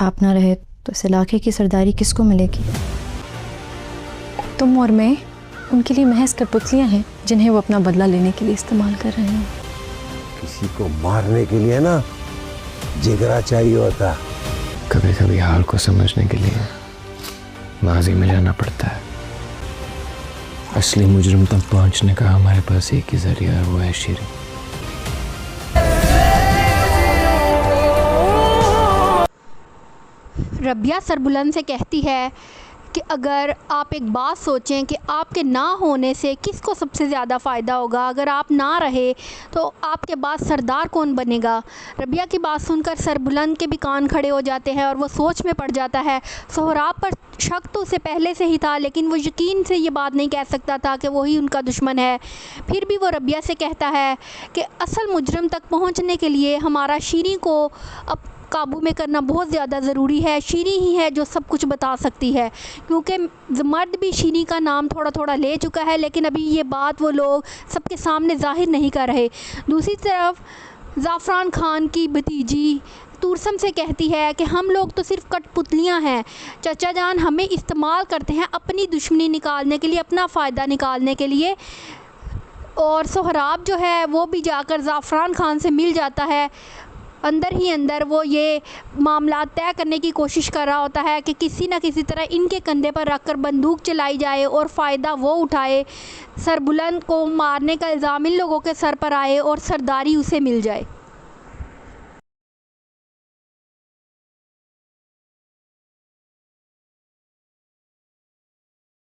आप ना रहे तो इस इलाके की सरदारी किसको मिलेगी? तुम और मैं उनके लिए महज कठपुतलियां हैं जिन्हें वो अपना बदला लेने के लिए इस्तेमाल कर रहे हैं। किसी को मारने के लिए ना जिगरा चाहिए होता। कभी कभी हाल को समझने के लिए माजी में जाना पड़ता है। असली मुजरिम तक पहुंचने का हमारे पास एक ही जरिया है, वो है शीरी। रबिया सरबुलंद से कहती है कि अगर आप एक बात सोचें कि आपके ना होने से किसको सबसे ज़्यादा फ़ायदा होगा, अगर आप ना रहे तो आपके बाद सरदार कौन बनेगा। रबिया की बात सुनकर सरबुलंद के भी कान खड़े हो जाते हैं और वो सोच में पड़ जाता है। सोहराब पर शक तो उसे पहले से ही था, लेकिन वो यकीन से ये बात नहीं कह सकता था कि वही उनका दुश्मन है। फिर भी वो रबिया से कहता है कि असल मुजरिम तक पहुंचने के लिए हमारा शीरी को अब काबू में करना बहुत ज़्यादा ज़रूरी है। शीरी ही है जो सब कुछ बता सकती है, क्योंकि मर्द भी शीरी का नाम थोड़ा थोड़ा ले चुका है, लेकिन अभी ये बात वो लोग सबके सामने जाहिर नहीं कर रहे। दूसरी तरफ ज़ाफ़रान खान की भतीजी तुरसम से कहती है कि हम लोग तो सिर्फ कठपुतलियाँ हैं, चचा जान हमें इस्तेमाल करते हैं अपनी दुश्मनी निकालने के लिए, अपना फ़ायदा निकालने के लिए। और सोहराब जो है वो भी जाकर ज़ाफ़रान खान से मिल जाता है। अंदर ही अंदर वो ये मामला तय करने की कोशिश कर रहा होता है कि किसी न किसी तरह इनके कंधे पर रखकर बंदूक चलाई जाए और फ़ायदा वो उठाए, सरबुलंद को मारने का इल्ज़ाम इन लोगों के सर पर आए और सरदारी उसे मिल जाए।